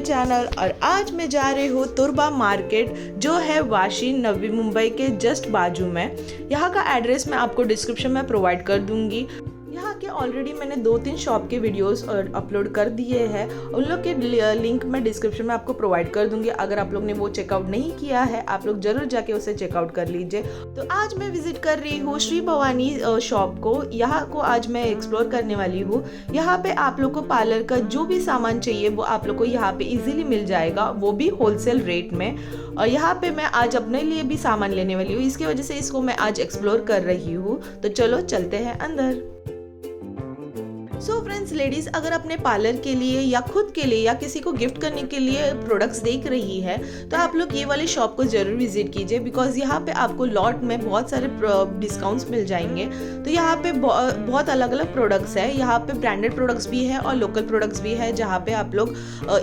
Channel. और आज मैं जा रही हूँ तुर्बा मार्केट जो है वाशी नवी मुंबई के जस्ट बाजू में। यहाँ का एड्रेस मैं आपको डिस्क्रिप्शन में प्रोवाइड कर दूंगी। यहाँ के ऑलरेडी मैंने 2-3 शॉप के वीडियोस अपलोड कर दिए हैं, उन लोग के लिंक मैं डिस्क्रिप्शन में आपको प्रोवाइड कर दूंगी। अगर आप लोग ने वो चेकआउट नहीं किया है आप लोग जरूर जाके उसे चेकआउट कर लीजिए। तो आज मैं विजिट कर रही हूँ श्री भवानी शॉप को। यहाँ को आज मैं एक्सप्लोर करने वाली हूँ। यहाँ पे आप लोग को पार्लर का जो भी सामान चाहिए वो आप लोग को यहाँ पे इजीली मिल जाएगा, वो भी होलसेल रेट में। और यहाँ पे मैं आज अपने लिए भी सामान लेने वाली हूँ, इसकी वजह से इसको मैं आज एक्सप्लोर कर रही हूँ। तो चलो चलते हैं अंदर। सो फ्रेंड्स लेडीज, अगर अपने पार्लर के लिए या खुद के लिए या किसी को गिफ्ट करने के लिए प्रोडक्ट्स देख रही है तो आप लोग ये वाले शॉप को जरूर विजिट कीजिए, बिकॉज यहाँ पे आपको लॉट में बहुत सारे डिस्काउंट्स मिल जाएंगे। तो यहाँ पे बहुत अलग अलग प्रोडक्ट्स है। यहाँ पे ब्रांडेड प्रोडक्ट्स भी है और लोकल प्रोडक्ट्स भी है जहाँ पे आप लोग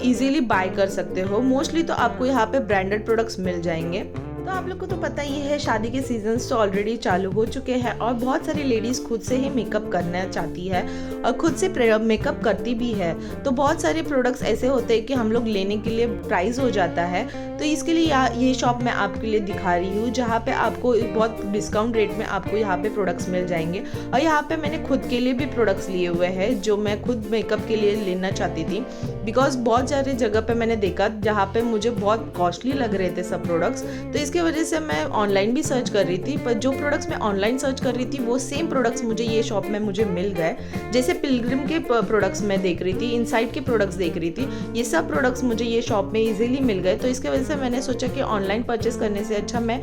इजीली बाय कर सकते हो। मोस्टली तो आपको यहाँ पे ब्रांडेड प्रोडक्ट्स मिल जाएंगे। तो आप लोग को तो पता ही है शादी के सीजन्स तो ऑलरेडी चालू हो चुके हैं और बहुत सारी लेडीज खुद से ही मेकअप करना चाहती है और खुद से मेकअप करती भी है। तो बहुत सारे प्रोडक्ट्स ऐसे होते हैं कि हम लोग लेने के लिए प्राइस हो जाता है। तो इसके लिए ये शॉप मैं आपके लिए दिखा रही हूँ जहाँ पे आपको बहुत डिस्काउंट रेट में आपको यहाँ पे प्रोडक्ट्स मिल जाएंगे। और यहाँ पे मैंने खुद के लिए भी प्रोडक्ट्स लिए हुए हैं जो मैं खुद मेकअप के लिए लेना चाहती थी, बिकॉज बहुत सारे जगह पे मैंने देखा जहाँ पे मुझे बहुत कॉस्टली लग रहे थे सब प्रोडक्ट्स। तो इसके वजह से मैं ऑनलाइन भी सर्च कर रही थी, पर जो प्रोडक्ट्स मैं ऑनलाइन सर्च कर रही थी वो सेम प्रोडक्ट्स मुझे ये शॉप में मुझे मिल गए। जैसे पिलग्रिम के प्रोडक्ट्स मैं देख रही थी, इनसाइड के प्रोडक्ट्स देख रही थी, ये सब प्रोडक्ट्स मुझे ये शॉप में इजीली मिल गए। तो इसके वजह से मैंने सोचा कि ऑनलाइन परचेस करने से अच्छा मैं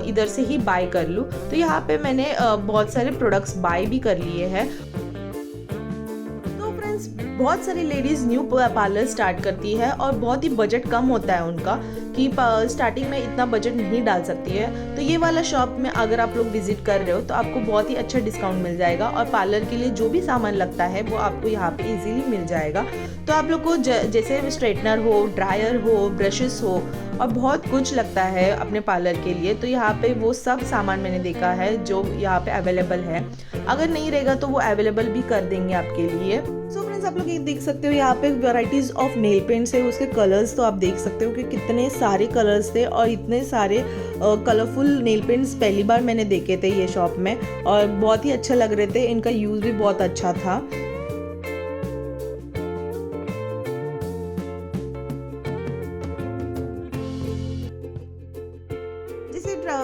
इधर से ही बाय कर लूँ। तो यहाँ पे मैंने बहुत सारे प्रोडक्ट्स बाय भी कर लिए हैं। बहुत सारी लेडीज न्यू पार्लर स्टार्ट करती है और बहुत ही बजट कम होता है उनका कि स्टार्टिंग में इतना बजट नहीं डाल सकती है। तो ये वाला शॉप में अगर आप लोग विजिट कर रहे हो तो आपको बहुत ही अच्छा डिस्काउंट मिल जाएगा और पार्लर के लिए जो भी सामान लगता है वो आपको यहाँ पे इजीली मिल जाएगा। तो आप लोग को जैसे स्ट्रेटनर हो, ड्रायर हो, ब्रशेस हो और बहुत कुछ लगता है अपने पार्लर के लिए, तो यहाँ पे वो सब सामान मैंने देखा है जो यहाँ पे अवेलेबल है। अगर नहीं रहेगा तो वो अवेलेबल भी कर देंगे आपके लिए। सो फ्रेंड्स, आप लोग ये देख सकते हो यहाँ पे वैरायटीज ऑफ नेल पेंट्स है, उसके कलर्स तो आप देख सकते हो कि कितने सारे कलर्स थे और इतने सारे कलरफुल नेल पेंट्स पहली बार मैंने देखे थे ये शॉप में और बहुत ही अच्छे लग रहे थे। इनका यूज भी बहुत अच्छा था।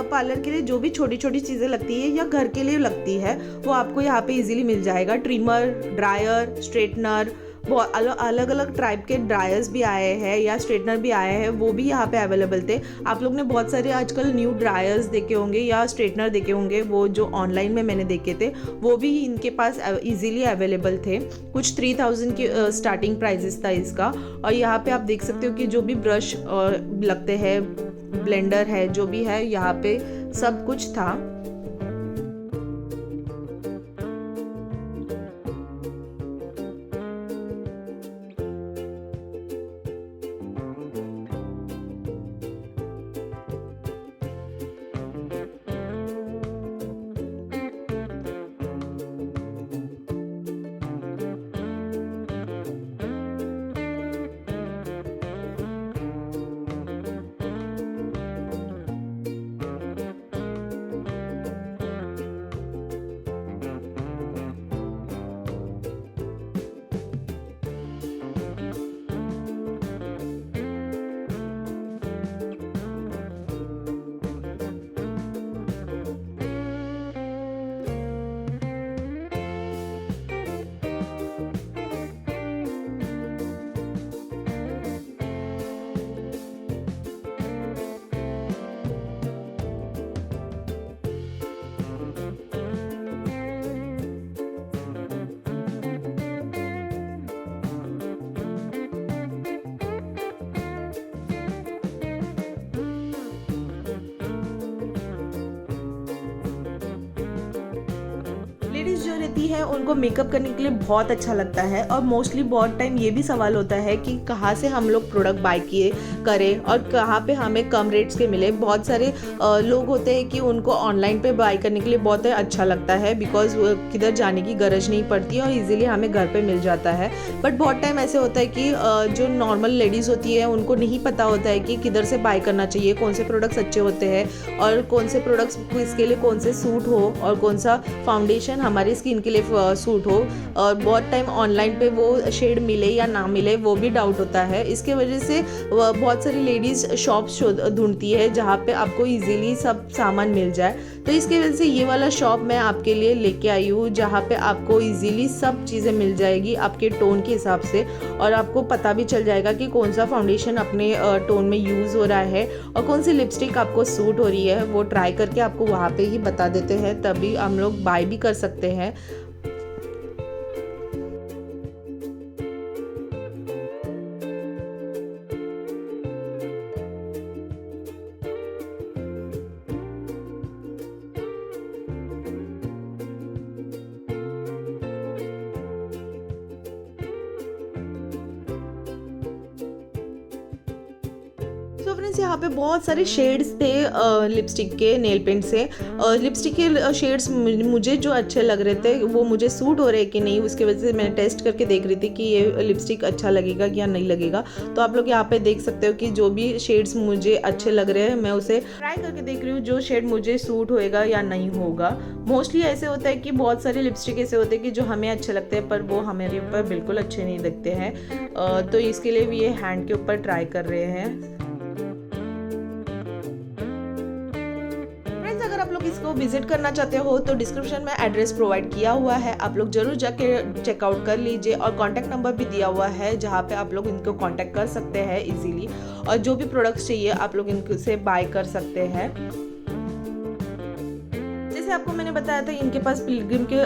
पार्लर के लिए जो भी छोटी छोटी चीजें लगती है या घर के लिए लगती है वो आपको यहाँ पे इजीली मिल जाएगा। ट्रिमर, ड्रायर, स्ट्रेटनर, बहुत अलग अलग टाइप के ड्रायर्स भी आए हैं या स्ट्रेटनर भी आए हैं, वो भी यहाँ पे अवेलेबल थे। आप लोग ने बहुत सारे आजकल न्यू ड्रायर्स देखे होंगे या स्ट्रेटनर देखे होंगे, वो जो ऑनलाइन में मैंने देखे थे वो भी इनके पास इजीली अवेलेबल थे। कुछ 3000 के स्टार्टिंग प्राइजेस था इसका। और यहाँ पे आप देख सकते हो कि जो भी ब्रश लगते हैं, ब्लेंडर है, जो भी है यहाँ पे सब कुछ था। लेडीज जो रहती है उनको मेकअप करने के लिए बहुत अच्छा लगता है और मोस्टली बहुत टाइम ये भी सवाल होता है कि कहाँ से हम लोग प्रोडक्ट बाय किए, करें और कहाँ पे हमें कम रेट्स के मिले। बहुत सारे लोग होते हैं कि उनको ऑनलाइन पे बाय करने के लिए बहुत अच्छा लगता है, बिकॉज किधर जाने की गरज नहीं पड़ती है और इजीली हमें घर पे मिल जाता है। बट बहुत टाइम ऐसे होता है कि जो नॉर्मल लेडीज़ होती है उनको नहीं पता होता है कि किधर से बाय करना चाहिए, कौन से प्रोडक्ट्स अच्छे होते हैं और कौन से प्रोडक्ट्स इसके लिए कौन से सूट हो और कौन सा फाउंडेशन हमारी स्किन के लिए सूट हो। और बहुत टाइम ऑनलाइन पे वो शेड मिले या ना मिले वो भी डाउट होता है। इसके वजह से बहुत सारी लेडीज़ शॉप्स ढूंढती है जहाँ पे आपको इजीली सब सामान मिल जाए। तो इसकी वजह से ये वाला शॉप मैं आपके लिए लेके आई हूँ, जहाँ पे आपको इजीली सब चीज़ें मिल जाएगी आपके टोन के हिसाब से, और आपको पता भी चल जाएगा कि कौन सा फाउंडेशन अपने टोन में यूज़ हो रहा है और कौन सी लिपस्टिक आपको सूट हो रही है। वो ट्राई करके आपको वहाँ पे ही बता देते हैं, तभी हम लोग बाय भी कर सकते हैं। तो फ्रेंड्स यहाँ पे बहुत सारे शेड्स थे लिपस्टिक के, नेल पेंट से। लिपस्टिक के शेड्स मुझे जो अच्छे लग रहे थे वो मुझे सूट हो रहे कि नहीं, उसकी वजह से मैंने टेस्ट करके देख रही थी कि ये लिपस्टिक अच्छा लगेगा या नहीं लगेगा। तो आप लोग यहाँ पे देख सकते हो कि जो भी शेड्स मुझे अच्छे लग रहे हैं मैं उसे ट्राई करके देख रही हूँ जो शेड मुझे सूट होएगा या नहीं होगा। मोस्टली ऐसे होता है कि बहुत सारे लिपस्टिक ऐसे होते हैं कि जो हमें अच्छे लगते हैं पर वो हमारे ऊपर बिल्कुल अच्छे नहीं लगते हैं। तो इसके लिए भी ये हैंड के ऊपर ट्राई कर रहे हैं। अगर आप लोग इसको विजिट करना चाहते हो तो डिस्क्रिप्शन में एड्रेस प्रोवाइड किया हुआ है, आप लोग जरूर जाके चेकआउट कर लीजिए। और कॉन्टैक्ट नंबर भी दिया हुआ है जहाँ पे आप लोग इनको कॉन्टैक्ट कर सकते हैं इजीली, और जो भी प्रोडक्ट्स चाहिए आप लोग इनसे बाय कर सकते हैं। जैसे आपको मैंने बताया था इनके पास पिलग्रिम के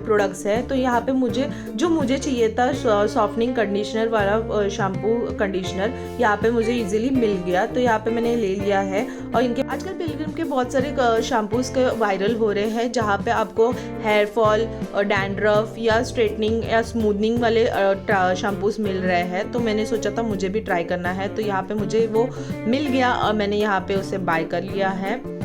प्रोडक्ट्स हैं, तो यहाँ पे मुझे चाहिए था सॉफ्टनिंग कंडीशनर वाला शैम्पू कंडीशनर, यहाँ पे मुझे इजीली मिल गया, तो यहाँ पे मैंने ले लिया है। और इनके आजकल पिलग्रिम के बहुत सारे शैम्पूज के वायरल हो रहे हैं जहाँ पे आपको हेयर फॉल, डैंड्रफ या स्ट्रेटनिंग या स्मूथनिंग वाले शैम्पूज मिल रहे हैं। तो मैंने सोचा था मुझे भी ट्राई करना है, तो यहाँ पे मुझे वो मिल गया और मैंने यहाँ पे उसे बाय कर लिया है।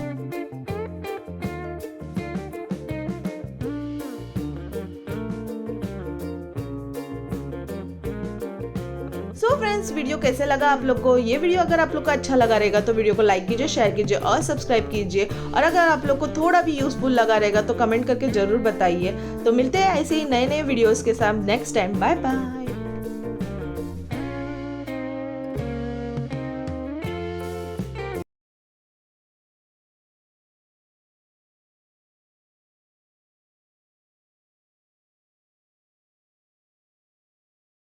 सो फ्रेंड्स, वीडियो कैसे लगा आप लोग को? ये वीडियो अगर आप लोग को अच्छा लगा रहेगा तो वीडियो को लाइक कीजिए, शेयर कीजिए और सब्सक्राइब कीजिए। और अगर आप लोग को थोड़ा भी यूजफुल लगा रहेगा तो कमेंट करके जरूर बताइए। तो मिलते हैं ऐसे ही नए नए वीडियोस के साथ नेक्स्ट टाइम। Bye bye.